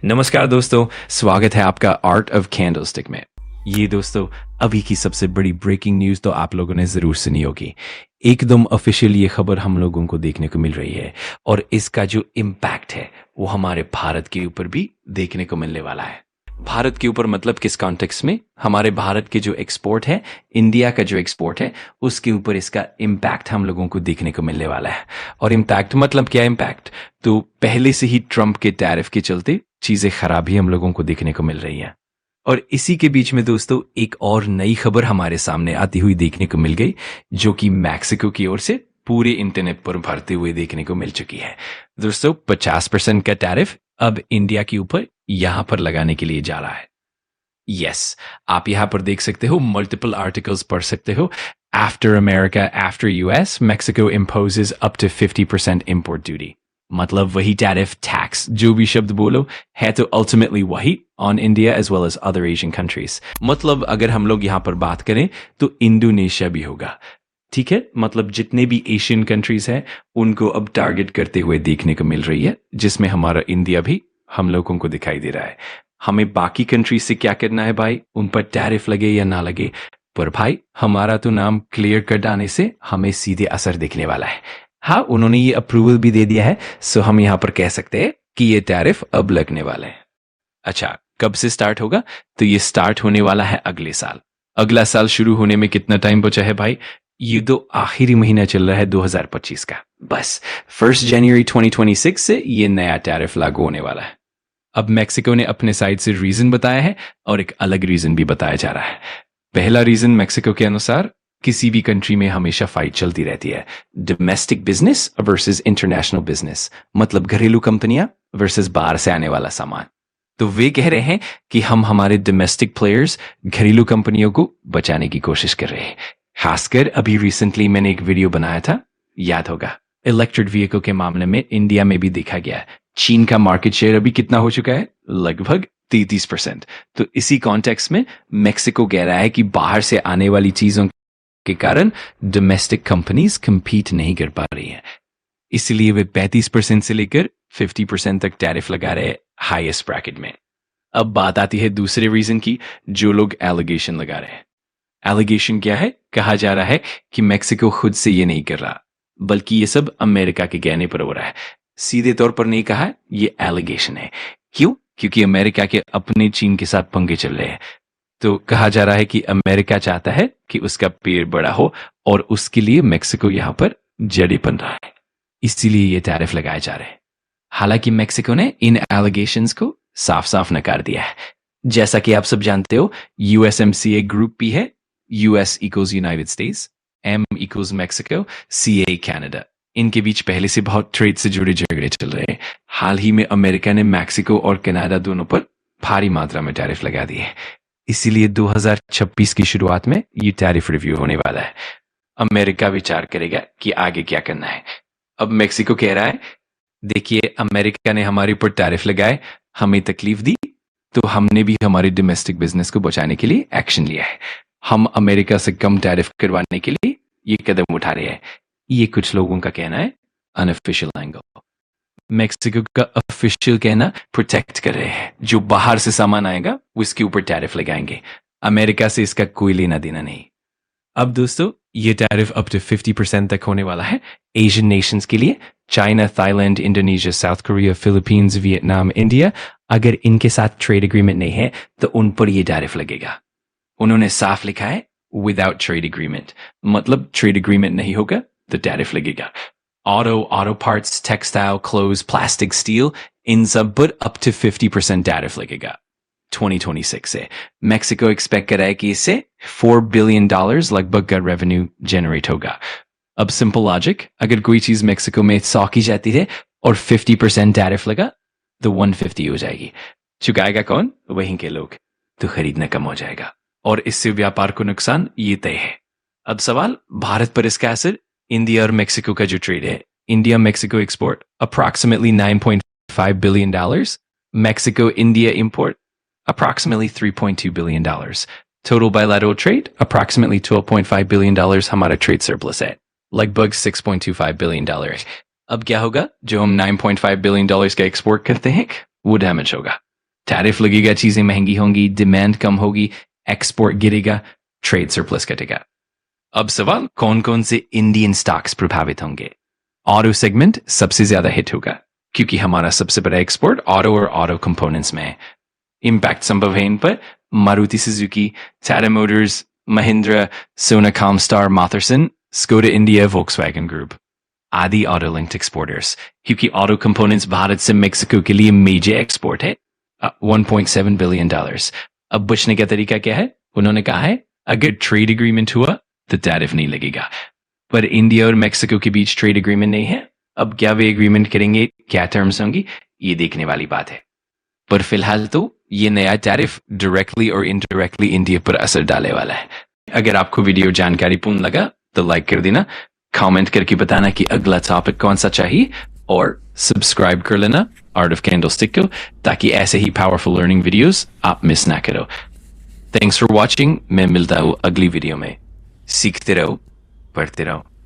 नमस्कार दोस्तों, स्वागत है आपका आर्ट ऑफ कैंडलस्टिक में। ये दोस्तों अभी की सबसे बड़ी ब्रेकिंग न्यूज़ तो आप लोगों ने ज़रूर सुनी होगी। एकदम ऑफिशियल ये खबर हम लोगों को देखने को मिल रही है और इसका जो इम्पैक्ट है वो हमारे भारत के ऊपर भी देखने को मिलने वाला है। भारत के ऊपर मतलब किस कॉन्टेक्स्ट में? हमारे भारत के जो एक्सपोर्ट है, इंडिया का जो एक्सपोर्ट है, उसके ऊपर इसका इम्पैक्ट हम लोगों को देखने को मिलने वाला है। और इम्पैक्ट मतलब क्या इम्पैक्ट? तो पहले से ही ट्रंप के टैरिफ के चलते चीजें खराब ही हम लोगों को देखने को मिल रही हैं। और इसी के बीच में दोस्तों एक और नई खबर हमारे सामने आती हुई देखने को मिल गई, जो कि मैक्सिको की ओर से पूरे इंटरनेट पर भरते हुए देखने को मिल चुकी है। दोस्तों 50% का टैरिफ अब इंडिया के ऊपर यहां पर लगाने के लिए जा रहा है। यस, आप यहां पर देख सकते हो, मल्टीपल आर्टिकल्स पढ़ सकते हो। After America, after US, Mexico imposes up to 50% import duty. मतलब वही टैरिफ, टैक्स, जो भी शब्द बोलो, है तो अल्टीमेटली वही on India as well as other Asian countries. मतलब अगर हम लोग यहां पर बात करें तो इंडोनेशिया भी होगा। ठीक है, मतलब जितने भी एशियन कंट्रीज हैं उनको अब टारगेट करते हुए देखने को मिल रही है, जिसमें हमारा इंडिया भी हम लोगों को दिखाई दे रहा है। हमें बाकी कंट्रीज से क्या करना है भाई? उन पर टैरिफ लगे या ना लगे, पर भाई हमारा तो नाम क्लियर कर डालने से हमें सीधे असर दिखने वाला है। हाँ, उन्होंने ये अप्रूवल भी दे दिया है, सो हम यहां पर कह सकते हैं कि ये टैरिफ अब लगने वाले हैं। अच्छा, कब से स्टार्ट होगा? तो ये स्टार्ट होने वाला है अगले साल। अगला साल शुरू होने में कितना टाइम बचा है भाई? ये तो आखिरी महीना चल रहा है 2025 का। बस 1 जनवरी 2026 से ये नया टैरिफ लागू होने वाला है। अब मैक्सिको ने अपने साइड से रीजन बताया है और एक अलग रीजन भी बताया जा रहा है। पहला रीजन मैक्सिको के अनुसार, किसी भी कंट्री में हमेशा फाइट चलती रहती है, domestic business versus international business, मतलब घरेलू कंपनियां वर्सेस बाहर से आने वाला सामान। तो वे कह रहे हैं कि हम हमारे डोमेस्टिक प्लेयर्स, घरेलू कंपनियों को बचाने की कोशिश कर रहे हैं। खासकर अभी रिसेंटली मैंने एक वीडियो बनाया था, याद होगा, इलेक्ट्रिक व्हीकल के मामले में इंडिया में भी देखा गया। चीन का मार्केट शेयर अभी कितना हो चुका है? लगभग 33%। तो इसी कॉन्टेक्स्ट में मैक्सिको कह रहा है कि बाहर से आने वाली चीजों के कारण डोमेस्टिक कंपनीज compete नहीं कर पा रही हैं, इसलिए वे 35% से लेकर 50% तक टैरिफ लगा रहे हैं हाईएस्ट ब्रैकेट में। अब बात आती है दूसरे रीजन की, जो लोग एलिगेशन लगा रहे हैं। एलिगेशन क्या है? कहा जा रहा है कि मैक्सिको खुद से ये नहीं कर रहा, बल्कि ये सब अमेरिका के कहने पर हो रहा है। सीधे तौर पर नहीं कहा, ये एलिगेशन है। क्यों? क्योंकि अमेरिका के अपने चीन के साथ पंगे चल रहे हैं। तो कहा जा रहा है कि अमेरिका चाहता है कि उसका पेड़ बड़ा हो और उसके लिए मैक्सिको यहां पर जड़ी बन रहा है, इसीलिए ये टैरिफ लगाए जा रहे हैं। हालांकि मैक्सिको ने इन एलिगेशंस को साफ साफ नकार दिया है। जैसा कि आप सब जानते हो, यूएसएमसीए ग्रुप भी है, US equals United States, M equals Mexico, CA Canada. इनके बीच पहले से बहुत ट्रेड से जुड़े झगड़े चल रहे हैं। हाल ही में अमेरिका ने मैक्सिको और कनाडा दोनों पर भारी मात्रा में टैरिफ लगा दिए, इसीलिए 2026 की शुरुआत में ये टैरिफ रिव्यू होने वाला है। अमेरिका विचार करेगा कि आगे क्या करना है। अब मैक्सिको कह रहा है, देखिए अमेरिका ने हमारे ऊपर टैरिफ लगाए, हमें तकलीफ दी, तो हमने भी हमारे डोमेस्टिक बिजनेस को बचाने के लिए एक्शन लिया है। हम अमेरिका से कम टैरिफ करवाने के लिए ये कदम उठा रहे हैं। ये कुछ लोगों का कहना है, अनऑफिशियल एंगल। मैक्सिको का ऑफिशियल कहना, प्रोटेक्ट कर रहे हैं, जो बाहर से सामान आएगा उसके ऊपर टैरिफ लगाएंगे, अमेरिका से इसका कोई लेना देना नहीं। अब दोस्तों ये टैरिफ अप टू 50% तक होने वाला है एशियन नेशंस के लिए, China, Thailand, Indonesia, south Korea, Philippines, Vietnam, India. अगर इनके साथ ट्रेड एग्रीमेंट नहीं है तो उन पर ये टैरिफ लगेगा। उन्होंने साफ लिखा है विदाउट ट्रेड एग्रीमेंट, मतलब ट्रेड एग्रीमेंट नहीं होगा तो टैरिफ लगेगा। Auto parts, textile, clothes, plastic, steel, इन सब पर अप टू 50% टैरिफ लगेगा 2026 से। मैक्सिको एक्सपेक्ट कर रहा है कि इससे $4 बिलियन लगभग का रेवेन्यू जनरेट होगा। अब सिंपल लॉजिक, अगर कोई चीज मैक्सिको में 100 की जाती है और 50% टैरिफ लगा तो 150 हो जाएगी। चुकाएगा कौन? वहीं के लोग। तो खरीदना कम हो जाएगा और इससे व्यापार को नुकसान ये तय है। अब सवाल, भारत पर इसका असर? इंडिया और मैक्सिको का जो ट्रेड है, India Mexico export approximately $9.5 billion, Mexico India import approximately $3.2 billion. Total bilateral trade approximately $12.5 billion हमारा ट्रेड सरप्लस है, लगभग $6.25 billion। अब क्या होगा? जो हम $9.5 billion का एक्सपोर्ट करते हैं वो डैमेज होगा। टैरिफ लगेगा, चीजें महंगी होंगी, डिमांड कम होगी, एक्सपोर्ट गिरेगा, ट्रेड सरप्लस घटेगा। अब सवाल, कौन कौन से इंडियन स्टॉक्स प्रभावित होंगे? ऑटो सेगमेंट सबसे ज्यादा हिट होगा क्योंकि हमारा सबसे बड़ा एक्सपोर्ट ऑटो और ऑटो कंपोनेंट्स में है। इम्पैक्ट संभव है इन पर Maruti Suzuki, Tata Motors, Mahindra, Sona Comstar, Motherson, Skoda India, Volkswagen group आदि ऑटो लिंक्ड एक्सपोर्टर्स, क्योंकि ऑटो कंपोनेंट्स भारत से मेक्सिको के लिए मेजर एक्सपोर्ट है। $1.7 बिलियन। अब बचने का तरीका क्या है? उन्होंने कहा है अगर ट्रेड एग्रीमेंट हुआ तो टैरिफ नहीं लगेगा, पर इंडिया और मेक्सिको के बीच ट्रेड एग्रीमेंट नहीं है। अब क्या वे एग्रीमेंट करेंगे, क्या टर्म्स होंगी, ये देखने वाली बात है। पर फिलहाल तो ये नया टैरिफ डायरेक्टली और इनडायरेक्टली इंडिया पर असर डालने वाला है। अगर आपको वीडियो जानकारीपूर्ण लगा तो लाइक कर देना, कमेंट करके बताना कि अगला टॉपिक कौन सा चाहिए, और सब्सक्राइब कर लेना आर्ट ऑफ कैंडलस्टिक को, ताकि ऐसे ही पावरफुल लर्निंग वीडियोस आप मिस ना करो। Thanks for watching. मैं मिलता हूँ अगली वीडियो में। सीखते रहो, पढ़ते रहो।